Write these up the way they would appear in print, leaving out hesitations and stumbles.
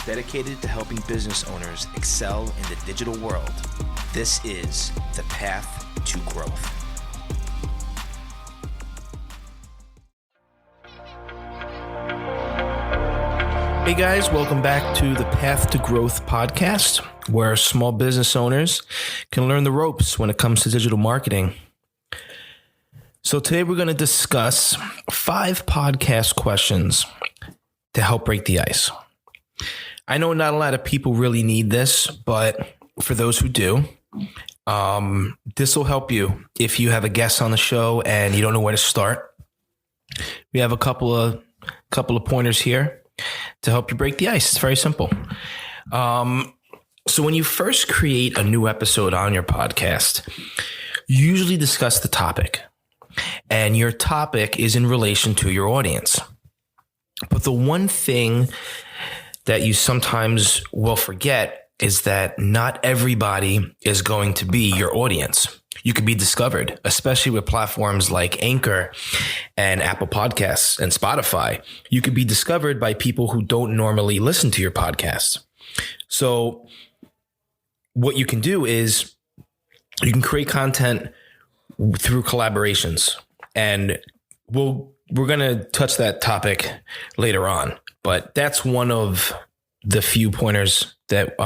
dedicated to helping business owners excel in the digital world. This is the Path to Growth. Hey guys, welcome back to the Path to Growth podcast, where small business owners can learn the ropes when it comes to digital marketing. So today we're going to discuss 5 podcast questions to help break the ice. I know not a lot of people really need this, but for those who do, this will help you if you have a guest on the show and you don't know where to start. We have a couple of pointers here to help you break the ice. It's very simple. So when you first create a new episode on your podcast, you usually discuss the topic, and your topic is in relation to your audience. But the one thing that you sometimes will forget is that not everybody is going to be your audience. You could be discovered, especially with platforms like Anchor and Apple Podcasts and Spotify. You could be discovered by people who don't normally listen to your podcast. So what you can do is you can create content through collaborations, and we're going to touch that topic later on. But that's one of the few pointers that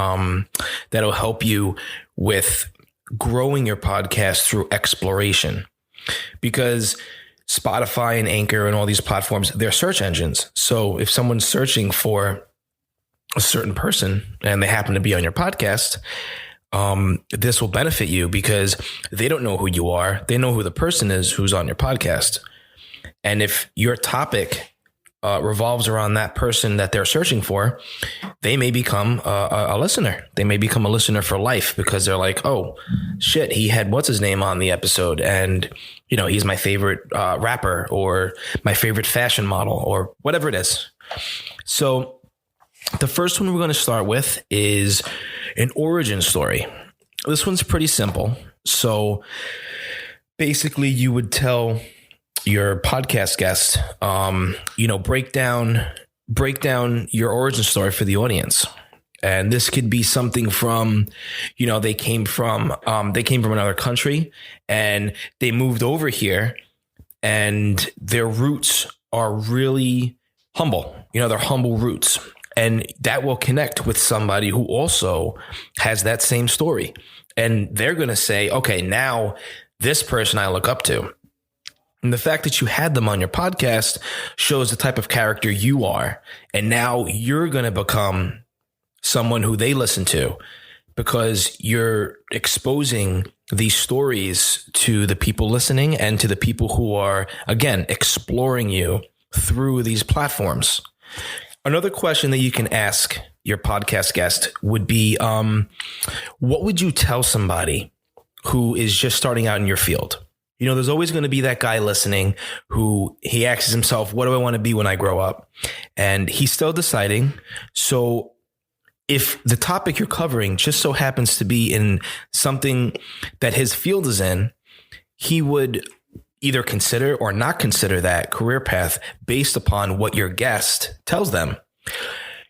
that'll help you with growing your podcast through exploration, because Spotify and Anchor and all these platforms, they're search engines. So if someone's searching for a certain person and they happen to be on your podcast, this will benefit you because they don't know who you are. They know who the person is who's on your podcast. And if your topic revolves around that person that they're searching for, they may become a listener. They may become a listener for life because they're like, oh shit, he had what's his name on the episode, and he's my favorite rapper or my favorite fashion model or whatever it is. So the first one we're going to start with is an origin story. This one's pretty simple. So basically you would tell your podcast guest, break down your origin story for the audience. And this could be something from, they came from another country and they moved over here and their roots are really humble. They're humble roots, and that will connect with somebody who also has that same story. And they're going to say, okay, now this person I look up to. And the fact that you had them on your podcast shows the type of character you are. And now you're going to become someone who they listen to because you're exposing these stories to the people listening and to the people who are, again, exploring you through these platforms. Another question that you can ask your podcast guest would be, what would you tell somebody who is just starting out in your field? There's always going to be that guy listening who he asks himself, what do I want to be when I grow up? And he's still deciding. So if the topic you're covering just so happens to be in something that his field is in, he would either consider or not consider that career path based upon what your guest tells them.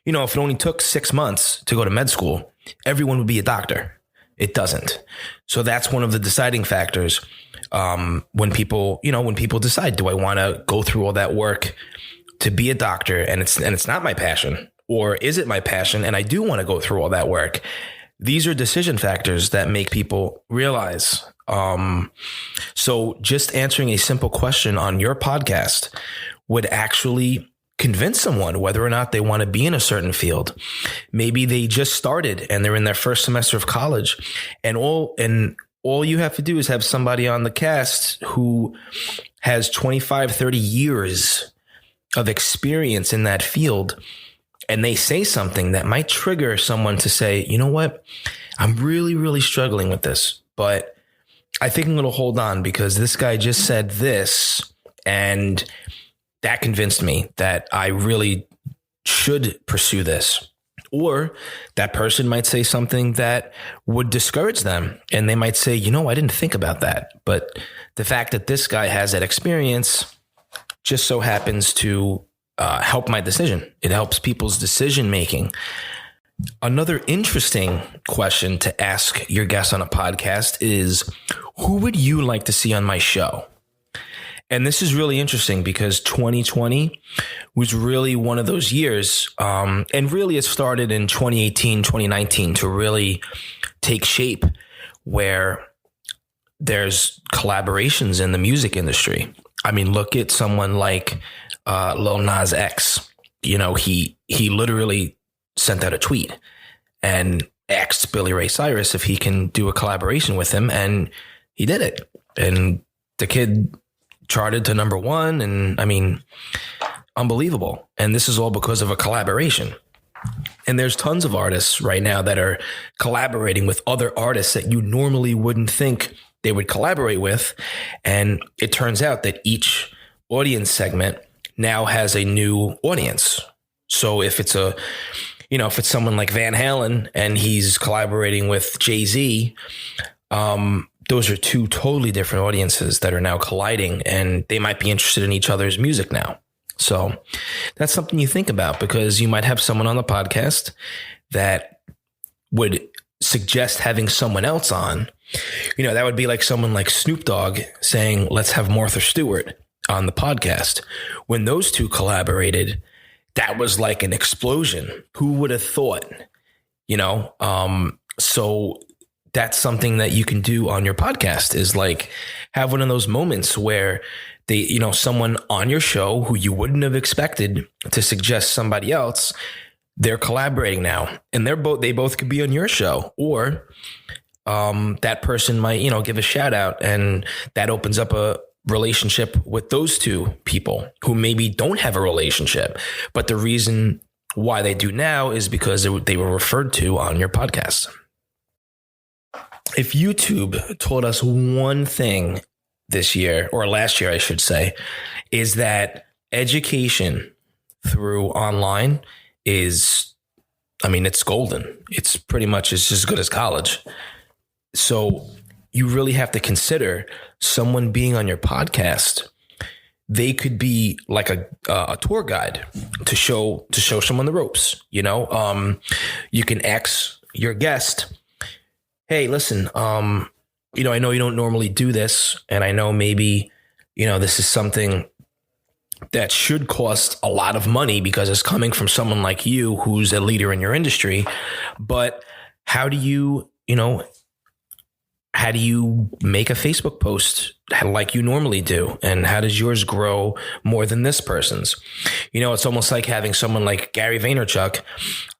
If it only took 6 months to go to med school, everyone would be a doctor. It doesn't. So that's one of the deciding factors. When people decide, do I want to go through all that work to be a doctor and it's not my passion, or is it my passion and I do want to go through all that work? These are decision factors that make people realize. So just answering a simple question on your podcast would actually convince someone whether or not they want to be in a certain field. Maybe they just started and they're in their first semester of college, and all you have to do is have somebody on the cast who has 25, 30 years of experience in that field. And they say something that might trigger someone to say, you know what? I'm really, really struggling with this, but I think I'm going to hold on because this guy just said this, and that convinced me that I really should pursue this. Or that person might say something that would discourage them, and they might say, I didn't think about that. But the fact that this guy has that experience just so happens to help my decision. It helps people's decision making. Another interesting question to ask your guests on a podcast is, who would you like to see on my show? And this is really interesting because 2020 was really one of those years. And really it started in 2018, 2019 to really take shape, where there's collaborations in the music industry. I mean, look at someone like Lil Nas X. You know, he literally sent out a tweet and asked Billy Ray Cyrus if he can do a collaboration with him, and he did it. And the kid charted to number one, and I mean, unbelievable. And this is all because of a collaboration. And there's tons of artists right now that are collaborating with other artists that you normally wouldn't think they would collaborate with. And it turns out that each audience segment now has a new audience. So if it's if it's someone like Van Halen and he's collaborating with Jay-Z, those are two totally different audiences that are now colliding, and they might be interested in each other's music now. So that's something you think about, because you might have someone on the podcast that would suggest having someone else on. You know, that would be like someone like Snoop Dogg saying, let's have Martha Stewart on the podcast. When those two collaborated, that was like an explosion. Who would have thought? You know, so that's something that you can do on your podcast, is like have one of those moments where someone on your show who you wouldn't have expected to suggest somebody else, they're collaborating now, and they both could be on your show, or that person might, give a shout out, and that opens up a relationship with those two people who maybe don't have a relationship, but the reason why they do now is because they were referred to on your podcast. If YouTube taught us one thing this year, or last year, I should say, is that education through online is, it's golden. It's pretty much as good as college. So you really have to consider someone being on your podcast. They could be like a tour guide to show someone the ropes. You can ask your guest, hey, listen, I know you don't normally do this, and I know maybe, this is something that should cost a lot of money because it's coming from someone like you who's a leader in your industry. But how do you make a Facebook post like you normally do? And how does yours grow more than this person's? It's almost like having someone like Gary Vaynerchuk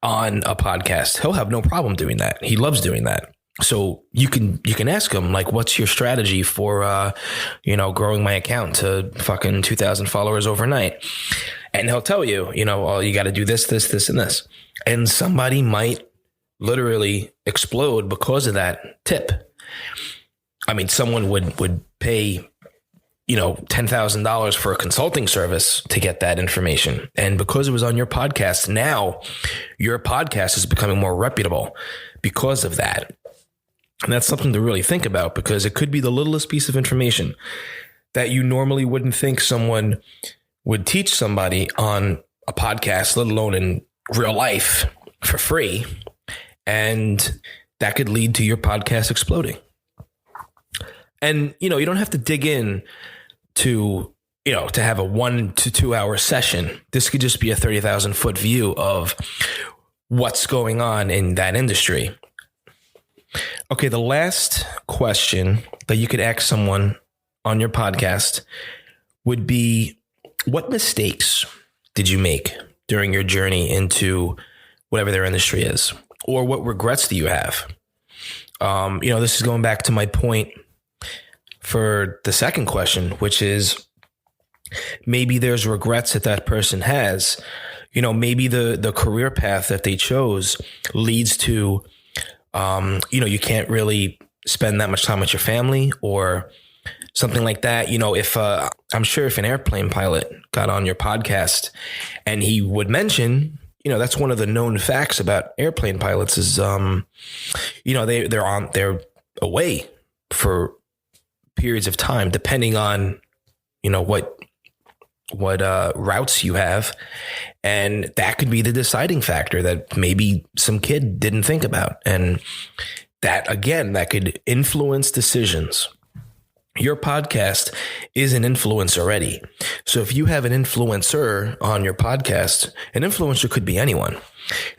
on a podcast. He'll have no problem doing that. He loves doing that. So you can ask him, like, what's your strategy for, growing my account to fucking 2,000 followers overnight? And he'll tell you, oh, you got to do this, this, this, and this. And somebody might literally explode because of that tip. Someone would pay, $10,000 for a consulting service to get that information. And because it was on your podcast, now your podcast is becoming more reputable because of that. And that's something to really think about, because it could be the littlest piece of information that you normally wouldn't think someone would teach somebody on a podcast, let alone in real life, for free. And that could lead to your podcast exploding. And, you don't have to dig in to have a 1 to 2 hour session. This could just be a 30,000 foot view of what's going on in that industry. Okay, the last question that you could ask someone on your podcast would be, what mistakes did you make during your journey into whatever their industry is? Or what regrets do you have? This is going back to my point for the second question, which is maybe there's regrets that person has. Maybe the career path that they chose leads to you can't really spend that much time with your family or something like that. If I'm sure if an airplane pilot got on your podcast and he would mention, that's one of the known facts about airplane pilots is, they're away for periods of time, depending on, what routes you have. And that could be the deciding factor that maybe some kid didn't think about. And that, again, that could influence decisions. Your podcast is an influence already. So if you have an influencer on your podcast, an influencer could be anyone.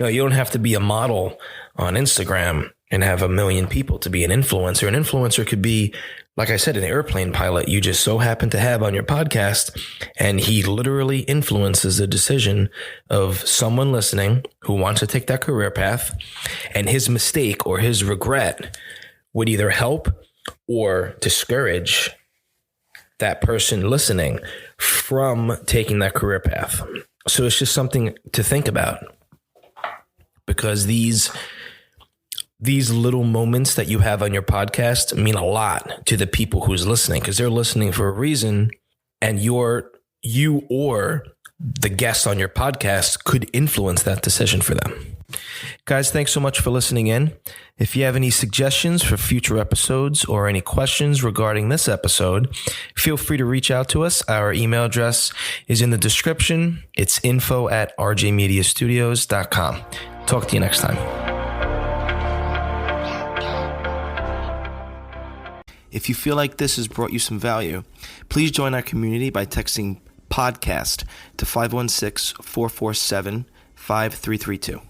You don't have to be a model on Instagram and have 1 million people to be an influencer. An influencer could be, like I said, an airplane pilot you just so happen to have on your podcast, and he literally influences the decision of someone listening who wants to take that career path, and his mistake or his regret would either help or discourage that person listening from taking that career path. So it's just something to think about, because these little moments that you have on your podcast mean a lot to the people who's listening, because they're listening for a reason, and you or the guest on your podcast could influence that decision for them. Guys, thanks so much for listening in. If you have any suggestions for future episodes or any questions regarding this episode, feel free to reach out to us. Our email address is in the description. It's info@rjmediastudios.com. Talk to you next time. If you feel like this has brought you some value, please join our community by texting podcast to 516-447-5332.